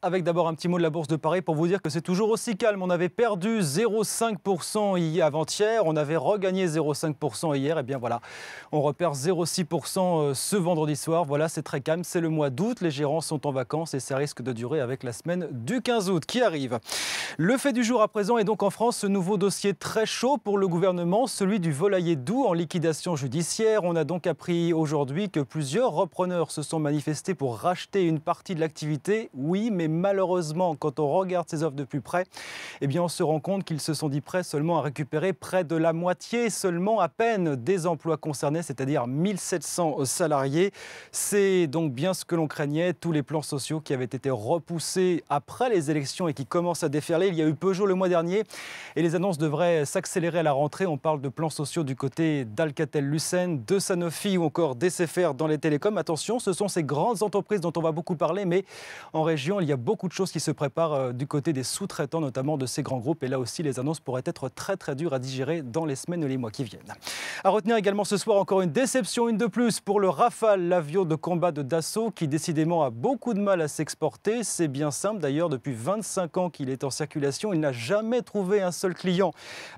Avec d'abord un petit mot de la Bourse de Paris pour vous dire que c'est toujours aussi calme. On avait perdu 0,5% avant-hier, on avait regagné 0,5% hier. Et bien voilà, on repère 0,6% ce vendredi soir. Voilà, c'est très calme, c'est le mois d'août. Les gérants sont en vacances et ça risque de durer avec la semaine du 15 août qui arrive. Le fait du jour à présent est donc en France ce nouveau dossier très chaud pour le gouvernement, celui du volailler doux en liquidation judiciaire. On a donc appris aujourd'hui que plusieurs repreneurs se sont manifestés pour racheter une partie de l'activité. Oui, mais malheureusement, quand on regarde ces offres de plus près, eh bien on se rend compte qu'ils se sont dit prêts seulement à récupérer près de la moitié, seulement à peine des emplois concernés, c'est-à-dire 1700 salariés. C'est donc bien ce que l'on craignait, tous les plans sociaux qui avaient été repoussés après les élections et qui commencent à déferler. Il y a eu Peugeot le mois dernier et les annonces devraient s'accélérer à la rentrée. On parle de plans sociaux du côté d'Alcatel-Lucent, de Sanofi ou encore d'SFR dans les télécoms. Attention, ce sont ces grandes entreprises dont on va beaucoup parler, mais en région, il y a beaucoup de choses qui se préparent du côté des sous-traitants, notamment de ces grands groupes. Et là aussi, les annonces pourraient être très dures à digérer dans les semaines et les mois qui viennent. À retenir également ce soir encore une déception, une de plus pour le Rafale, l'avion de combat de Dassault qui décidément a beaucoup de mal à s'exporter. C'est bien simple d'ailleurs, depuis 25 ans qu'il est en circulation, il n'a jamais trouvé un seul client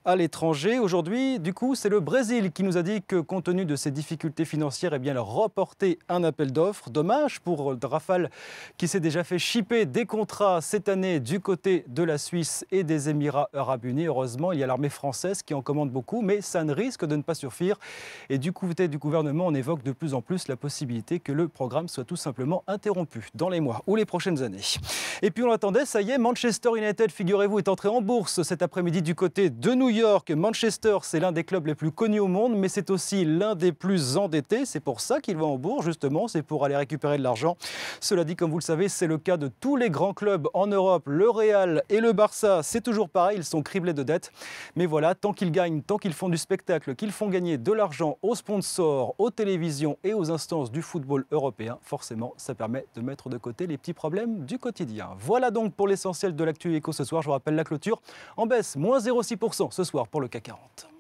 à l'étranger. Aujourd'hui, du coup, c'est le Brésil qui nous a dit que compte tenu de ses difficultés financières, eh bien, il a reporté un appel d'offres. Dommage pour le Rafale qui s'est déjà fait shipper des contrats cette année du côté de la Suisse et des Émirats arabes unis. Heureusement, il y a l'armée française qui en commande beaucoup, mais ça ne risque de ne pas suffire. Et du côté du gouvernement, on évoque de plus en plus la possibilité que le programme soit tout simplement interrompu dans les mois ou les prochaines années. Et puis on l'attendait, ça y est, Manchester United, figurez-vous, est entré en bourse cet après-midi du côté de New York. Manchester, c'est l'un des clubs les plus connus au monde, mais c'est aussi l'un des plus endettés. C'est pour ça qu'il va en bourse, justement, c'est pour aller récupérer de l'argent. Cela dit, comme vous le savez, c'est le cas de tous les grands clubs en Europe. Le Real et le Barça, c'est toujours pareil, ils sont criblés de dettes. Mais voilà, tant qu'ils gagnent, tant qu'ils font du spectacle, qu'ils font gagner de l'argent aux sponsors, aux télévisions et aux instances du football européen, forcément, ça permet de mettre de côté les petits problèmes du quotidien. Voilà donc pour l'essentiel de l'actu éco ce soir. Je vous rappelle la clôture en baisse, moins 0,6% ce soir pour le CAC 40.